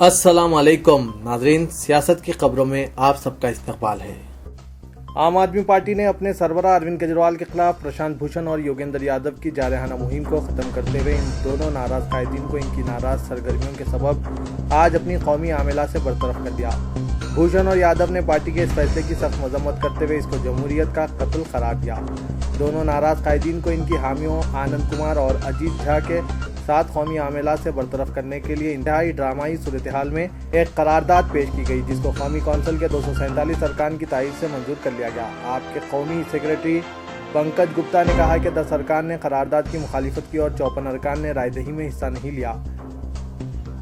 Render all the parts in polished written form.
अस्सलाम वालेकुम नाज़रीन, सियासत की खबरों में आप सबका इस्तकबाल है। आम आदमी पार्टी ने अपने सरबराह अरविंद केजरीवाल के खिलाफ प्रशांत भूषण और योगेंद्र यादव की जारहाना मुहिम को खत्म करते हुए इन दोनों नाराज कायदीन को इनकी नाराज सरगर्मियों के सबब आज अपनी कौमी आमिला से बरतरफ कर दिया। भूषण और यादव ने पार्टी के इस फैसले की सख्त मजम्मत करते हुए इसको जमहूरियत का कत्ल करार दिया। दोनों नाराज कायदीन को इनकी हामियों आनंद कुमार और अजीत झा के साथ कौमी आमिला से बरतरफ करने के लिए इंतहाई ड्रामाई सूरत हाल में एक करारदाद पेश की गई, जिसको कौमी कौंसिल के 247 अरकान की तायीद से मंजूर कर लिया गया। आपके कौमी सेक्रेटरी पंकज गुप्ता ने कहा कि 10 अरकान ने करारदाद की मुखालिफत की और 54 अरकान ने रायदही में हिस्सा नहीं लिया।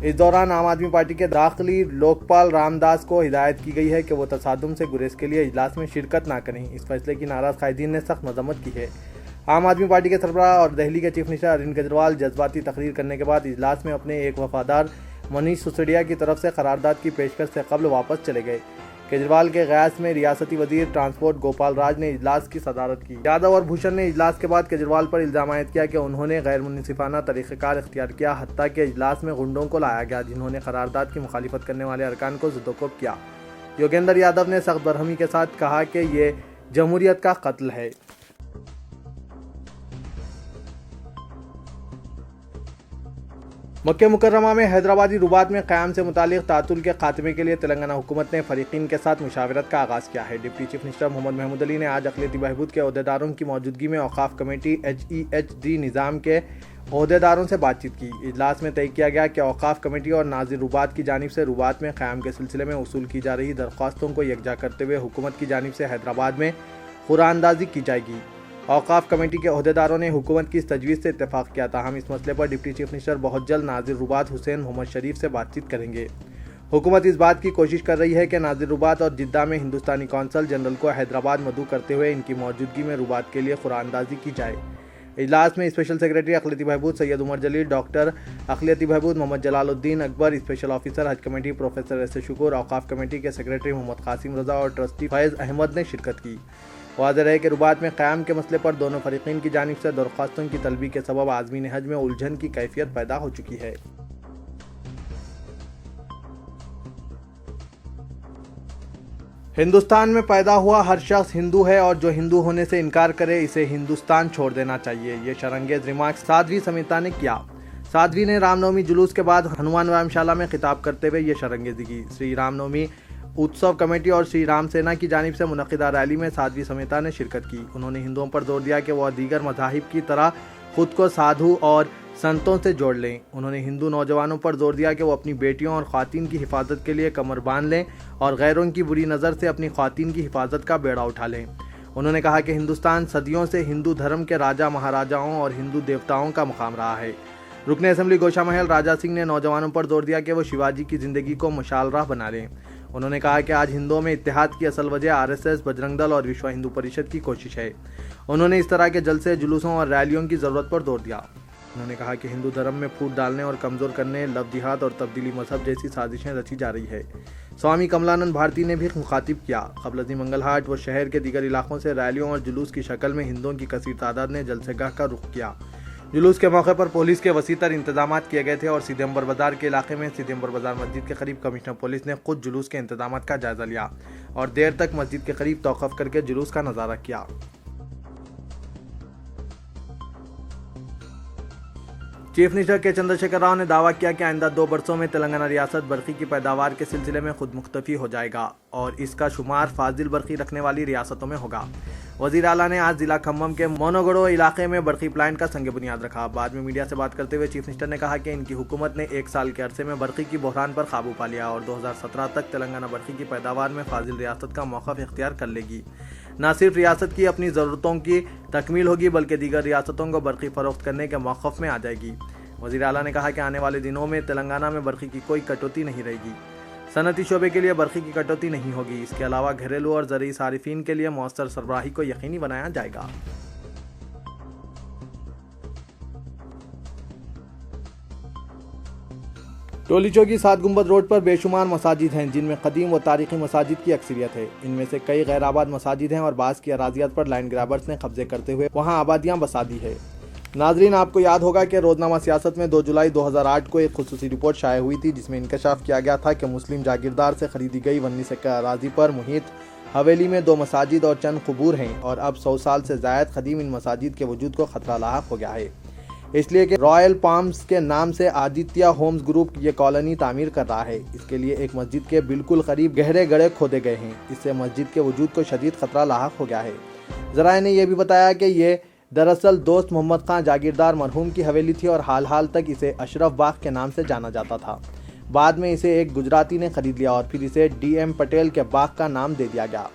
इस दौरान आम आदमी पार्टी के दाखिली लोकपाल रामदास को हिदायत की गई है कि वो तसादुम से गुरेज के लिए इजलास में शिरकत न करें। इस फैसले की नाराज कायदीन ने सख्त मजम्मत की है। आम आदमी पार्टी के सरबराह और दिल्ली के चीफ मिनिस्टर अरविंद केजरीवाल जज्बाती तकरीर करने के बाद इजलास में अपने एक वफादार मनीष सिसोदिया की तरफ से करारदाद की पेशकश से कब्ल वापस चले गए। केजरीवाल के गयास में रियासती वजीर ट्रांसपोर्ट गोपाल राज ने इजलास की सदारत की। यादव और भूषण ने इजलास के बाद केजरीवाल पर इल्जाम आयद किया कि उन्होंने गैर मुनसिफाना तरीक़ेकार इख्तियार किया, हत्ता कि इजलास में गुंडों को लाया गया जिन्होंने करारदाद की मुखालिफत करने वाले अरकान को ज़ुदोकोब किया। योगेंद्र यादव ने सख्त बरहमी के साथ कहा कि ये जमहूरियत का कत्ल है। मक्के मुकर्रमा में हैदराबादी रुबात में क़याम से मुतालिक तातुल के खात्मे के लिए तेलंगाना हुकूमत ने फरीकीन के साथ मुशावरत का आगाज़ किया है। Deputy chief minister Mohammad Mahmood Ali ने आज अक़लियती बहबूद के अहदेदारों की मौजूदगी में औक़ाफ़ कमेटी HEHD निज़ाम के अहदेदारों से बातचीत की। इजलास में तय किया गया कि औक़ाफ़ कमेटी और नाज़िर रुबात की जानिब से रुबात में क़याम के सिलसिले में वसूल की जा रही दरख्वास्तों को यकजा करते हुए हुकूमत की जानिब से हैदराबाद में कुरानंदाज़ी की जाएगी। औक़ाफ़ कमेटी के अहदेदारों ने हुकूमत की इस तजवीज़ से इत्तेफाक किया था। हम इस मसले पर डिप्टी चीफ मिनिस्टर बहुत जल्द नाज़िर रुबात हुसैन मोहम्मद शरीफ से बातचीत करेंगे। हुकूमत इस बात की कोशिश कर रही है कि नाज़िर रुबात और जिद्दा में हिंदुस्तानी कौंसल जनरल को हैदराबाद मदऊ करते हुए इनकी मौजूदगी में रुबात के लिए कुरानंदाज़ी की जाए। इजलास में स्पेशल सेक्रेटरी अक़लियती बहबूद सैयद उमर जलील, डॉक्टर अक़लियती बहबूद मोहम्मद जलालुद्दीन अकबर, स्पेशल ऑफिसर हज कमेटी प्रोफेसर एस शुक्र, औक़ाफ़ कमेटी के सेक्रेटरी मोहम्मद कासिम रज़ा और ट्रस्टी फैज़ अहमद ने शिरकत की। वाज़ेह है कि रुबात में क़याम के मसले पर दोनों फरीकीन की जानिब से दरख्वास्तों की तलबी के सबब आज़मीन हज में उलझन की कैफियत पैदा हो चुकी है। हिंदुस्तान में पैदा हुआ हर शख्स हिंदू है और जो हिंदू होने से इनकार करे इसे हिंदुस्तान छोड़ देना चाहिए। ये शरंगेज रिमार्क साध्वी समेता ने किया। साध्वी ने रामनवमी जुलूस के बाद हनुमान व्यायामशाला में खिताब करते हुए ये शरंगेजी की। श्री रामनवमी उत्सव कमेटी और श्री राम सेना की जानिब से मुनक़िदा रैली में साध्वी समेता ने शिरकत की। उन्होंने हिंदुओं पर जोर दिया कि वह दीगर मज़ाहिब की तरह खुद को साधु और संतों से जोड़ लें। उन्होंने हिंदू नौजवानों पर जोर दिया कि वो अपनी बेटियों और ख़वातीन की हिफाजत के लिए कमर बांध लें और गैरों की बुरी नज़र से अपनी ख़वातीन की हिफाजत का बेड़ा उठा लें। उन्होंने कहा कि हिंदुस्तान सदियों से हिंदू धर्म के राजा महाराजाओं और हिंदू देवताओं का मुकाम रहा है। रुकने असम्बली गोशा महल राजा सिंह ने नौजवानों पर जोर दिया कि वो शिवाजी की ज़िंदगी को मशाल राह बना लें। उन्होंने कहा कि आज हिंदुओं में इत्तेहाद की असल वजह RSS, बजरंग दल और विश्व हिंदू परिषद की कोशिश है। उन्होंने इस तरह के जलसे, जुलूसों और रैलियों की ज़रूरत पर जोर दिया। उन्होंने कहा कि हिंदू धर्म में फूट डालने और कमज़ोर करने, लव जिहाद और तब्दीली मजहब जैसी साजिशें रची जा रही है। स्वामी कमलानंद भारती ने भी मुखातिब किया। कबलजी मंगलहाट व शहर के दीगर इलाकों से रैलियों और जुलूस की शक्ल में हिंदुओं की कसीर तादाद ने जलसेगाह का रुख किया। जुलूस के मौके पर पुलिस के वसीतर इंतजाम किए गए थे और सिदम्बर बाजार के इलाके में सिदम्बर बाजार मस्जिद के करीब कमिश्नर पुलिस ने खुद जुलूस के इंतजाम का जायजा लिया और देर तक मस्जिद के करीब तौक़ुफ़ करके जुलूस का नज़ारा किया। चीफ मिनिस्टर के चंद्रशेखर राव ने दावा किया कि आइंदा 2 बरसों में तेलंगाना रियासत बरक़ी की पैदावार के सिलसिले में खुद मुख्तफी हो जाएगा और इसका शुमार फाजिल बरक़ी रखने वाली रियासतों में होगा। वज़ीर आला ने आज जिला खम्मम के मोनोगड़ो इलाके में बरक़ी प्लांट का संग बुनियाद रखा। बाद में मीडिया से बात करते हुए चीफ मिनिस्टर ने कहा कि इनकी हुकूमत ने 1 साल के अरसे में बरक़ी की बहरान पर काबू पा लिया और 2017 तक तेलंगाना बरक़ी की पैदावार में फाजिल रियासत का मौक़िफ़ इख्तियार कर लेगी। न सिर्फ रियासत की अपनी ज़रूरतों की तकमील होगी बल्कि दीगर रियासतों को बरक़ी फ़रोख्त करने के मौक़िफ़ में आ जाएगी। वज़ीर आला ने कहा कि आने वाले दिनों में तेलंगाना में बरक़ी की कोई कटौती नहीं रहेगी। सनती शोबे के लिए बरक़ी की कटौती नहीं होगी। इसके अलावा घरेलू और ज़रूरी सारिफीन के लिए मौसर सरबराही को यकीनी बनाया जाएगा। टोली चौकी 7 गुंबद रोड पर बेशुमार मसाजिद हैं जिनमें कदीम व तारीखी मसाजिद की अक्सरियत है। इनमें से कई गैर आबाद मसाजिद हैं और बाज़ की अराजियात पर लैंड ग्रैबर्स ने कब्जे करते हुए वहां आबादियां बसा दी है। नाजरीन, आपको याद होगा कि रोजनामा सियासत में 2 जुलाई 2008 को एक खुसूसी रिपोर्ट शाया हुई थी जिसमें इंकशाफ किया गया था कि मुस्लिम जागीरदार से खरीदी गई 19 एकड़ अराजी पर मुहित हवेली में 2 मसाजिद और चंद कबूर हैं और अब 100 साल से जायद कदीम इन मसाजिद के वजूद को खतरा लाहक हो गया है, इसलिए कि रॉयल पाम्स के नाम से आदित्य होम्स ग्रुप ये कॉलोनी तामीर कर रहा है। इसके लिए एक मस्जिद के बिल्कुल करीब गहरे गड्ढे खोदे गए हैं। इससे मस्जिद के वजूद को शदीद खतरा लाहक हो गया है। ज़राए ने यह भी बताया कि ये दरअसल दोस्त मोहम्मद खान जागीरदार मरहूम की हवेली थी और हाल तक इसे अशरफ बाग के नाम से जाना जाता था। बाद में इसे एक गुजराती ने खरीद लिया और फिर इसे DM पटेल के बाग का नाम दे दिया गया।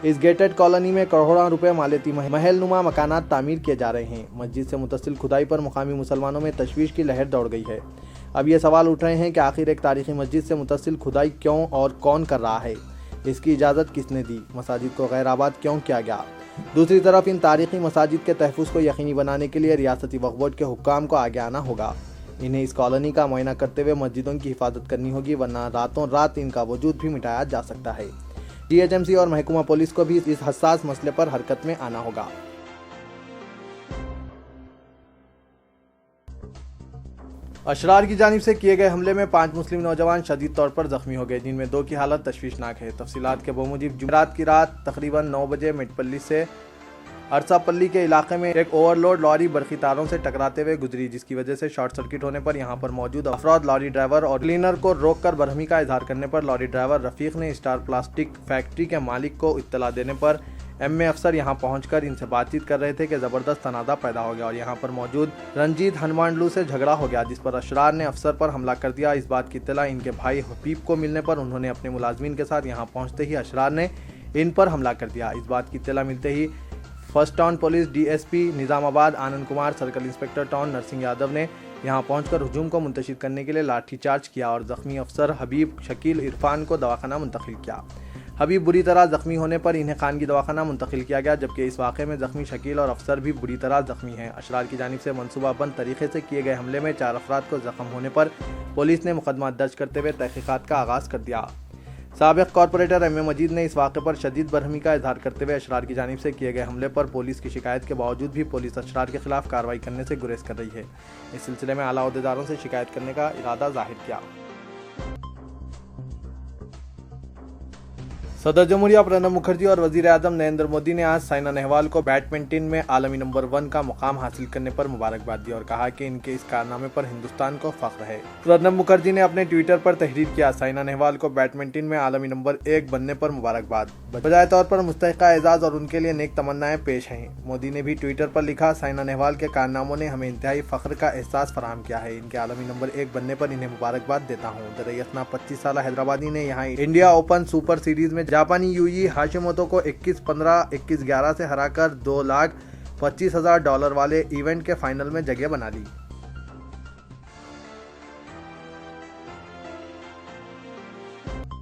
इस गेटेड कॉलोनी में करोड़ों रुपए मालियती महलनुमा मकानात तामीर किए जा रहे हैं। मस्जिद से मुतसिल खुदाई पर मुकामी मुसलमानों में तशवीश की लहर दौड़ गई है। अब ये सवाल उठ रहे हैं कि आखिर एक तारीखी मस्जिद से मुतसिल खुदाई क्यों और कौन कर रहा है, इसकी इजाज़त किसने दी, मसाजिद को गैर आबाद क्यों किया गया। दूसरी तरफ इन तारीखी मसाजिद के तहफ़्फ़ुज़ को यकीनी बनाने के लिए रियासती वक्फ बोर्ड के हुक्काम को आगे आना होगा। इन्हें इस कॉलोनी का मुआयना करते हुए मस्जिदों की हिफाजत करनी होगी, वरना रातों रात इनका वजूद भी मिटाया जा सकता है। DHMC और महकमा पुलिस को भी इस हसास मसले पर हरकत में आना होगा। अशरार की जानिब से किए गए हमले में 5 मुस्लिम नौजवान शदीद तौर पर जख्मी हो गए, जिनमें 2 की हालत तशवीशनाक है। तफसीलात के बमुजिब जुमेरात की रात तकरीबन 9 बजे मेटपल्ली से अरसापल्ली के इलाके में एक ओवरलोड लॉरी बरकी तारों से टकराते हुए गुजरी, जिसकी वजह से शॉर्ट सर्किट होने पर यहां पर मौजूद अफराद लॉरी ड्राइवर और क्लीनर को रोककर बरहमी का इजहार करने पर लॉरी ड्राइवर रफीक ने स्टार प्लास्टिक फैक्ट्री के मालिक को इत्तला देने पर MA अफसर यहां पहुंचकर इनसे बातचीत कर रहे थे कि जबरदस्त तनाज़ा पैदा हो गया और यहां पर मौजूद रंजीत हनुमानलू से झगड़ा हो गया, जिस पर अशरार ने अफसर पर हमला कर दिया। इस बात की इत्तला इनके भाई हबीब को मिलने पर उन्होंने अपने मुलाजमीन के साथ यहां पहुंचते ही अशरार ने इन पर हमला कर दिया। इस बात की इत्तला मिलते ही first town police DSP Nizamabad Anand Kumar, circle inspector town Narasimha Yadav ने यहां पहुंचकर हुजूम को मुंतशिर करने के लिए लाठीचार्ज किया और जख्मी अफसर हबीब, शकील, इरफान को दवाखाना मुंतकिल किया। हबीब बुरी तरह जख्मी होने पर इन्हें खानगी दवाखाना मुंतकिल किया गया, जबकि इस वाक़े में जख्मी शकील और अफसर भी बुरी तरह जख्मी हैं। अशरार की जानिब से मनसूबाबंद तरीके से किए गए हमले में 4 अफराद को जख्म होने पर पुलिस ने मुकदमा दर्ज करते हुए तहकीकात का आगाज़ कर दिया। साबिक़ कॉरपोरेटर MA मजीद ने इस वाक़े पर शदीद बरहमी का इजहार करते हुए अशरार की जानिब से किए गए हमले पर पुलिस की शिकायत के बावजूद भी पुलिस अशरार के खिलाफ कार्रवाई करने से गुरेज कर रही है। इस सिलसिले में आला अहदेदारों से शिकायत करने का इरादा जाहिर किया। सदर जमहूरिया प्रणब मुखर्जी और वजीर आजम नरेंद्र मोदी ने आज साइना नेहवाल को बैडमिंटन में आलमी नंबर 1 का मुकाम हासिल करने पर मुबारकबाद दी और कहा कि इनके इस कारनामे पर हिंदुस्तान को फख्र है। प्रणब मुखर्जी ने अपने ट्विटर पर तहरीर किया, साइना नेहवाल को बैडमिंटन में आलमी नंबर 1 बनने पर मुबारकबाद, बजाय तौर पर मुस्तहिक़ा एजाज और उनके लिए नेक तमन्नाएं पेश हैं। मोदी ने भी ट्विटर पर लिखा, साइना नेहवाल के कारनामों ने हमें इंतहाई फख्र का एहसास फराहम किया है। इनके आलमी नंबर 1 बनने पर इन्हें मुबारकबाद देता हूँ। दरअसल 25 साल हैदराबादी ने यहाँ इंडिया ओपन सुपर सीरीज में जापानी यूई हाशिमोतो को 21-15, 21-11 से हराकर $2,25,000 वाले इवेंट के फाइनल में जगह बना ली।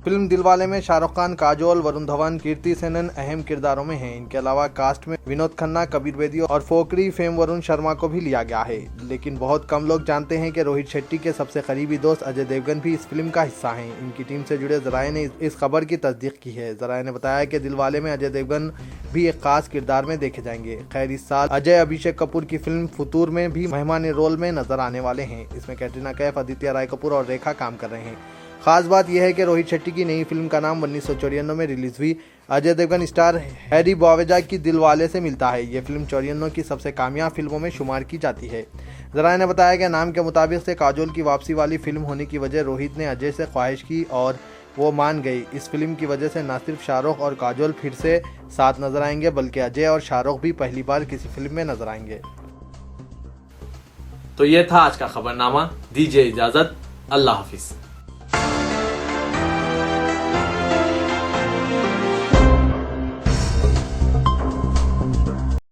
फिल्म दिलवाले में शाहरुख खान, काजोल, वरुण धवन, कीर्ति सेनन अहम किरदारों में हैं। इनके अलावा कास्ट में विनोद खन्ना, कबीर बेदी और फोकरी फेम वरुण शर्मा को भी लिया गया है। लेकिन बहुत कम लोग जानते हैं कि रोहित शेट्टी के सबसे करीबी दोस्त अजय देवगन भी इस फिल्म का हिस्सा हैं। इनकी टीम से जुड़े ज़राए ने इस खबर की तस्दीक की है। ज़राए ने बताया कि दिलवाले में अजय देवगन भी एक खास किरदार में देखे जाएंगे। खैर, इस साल अजय अभिषेक कपूर की फिल्म फुतूर में भी मेहमान रोल में नजर आने वाले हैं। इसमें कैटरीना कैफ, आदित्य राय कपूर और रेखा काम कर रहे हैं। खास बात यह है कि रोहित शेट्टी की नई फिल्म का नाम 1994 में रिलीज हुई अजय देवगन स्टार हैरी बॉवेजा की दिलवाले से मिलता है। ये फिल्म 94 की सबसे कामयाब फिल्मों में शुमार की जाती है। ज़राए ने बताया कि नाम के मुताबिक से काजोल की वापसी वाली फिल्म होने की वजह रोहित ने अजय से ख्वाहिश की और वो मान गई। इस फिल्म की वजह से न सिर्फ शाहरुख और काजोल फिर से साथ नजर आएंगे, बल्कि अजय और शाहरुख भी पहली बार किसी फिल्म में नजर आएंगे। तो ये था आज का खबरनामा। दीजिए इजाजत, अल्लाह हाफिज।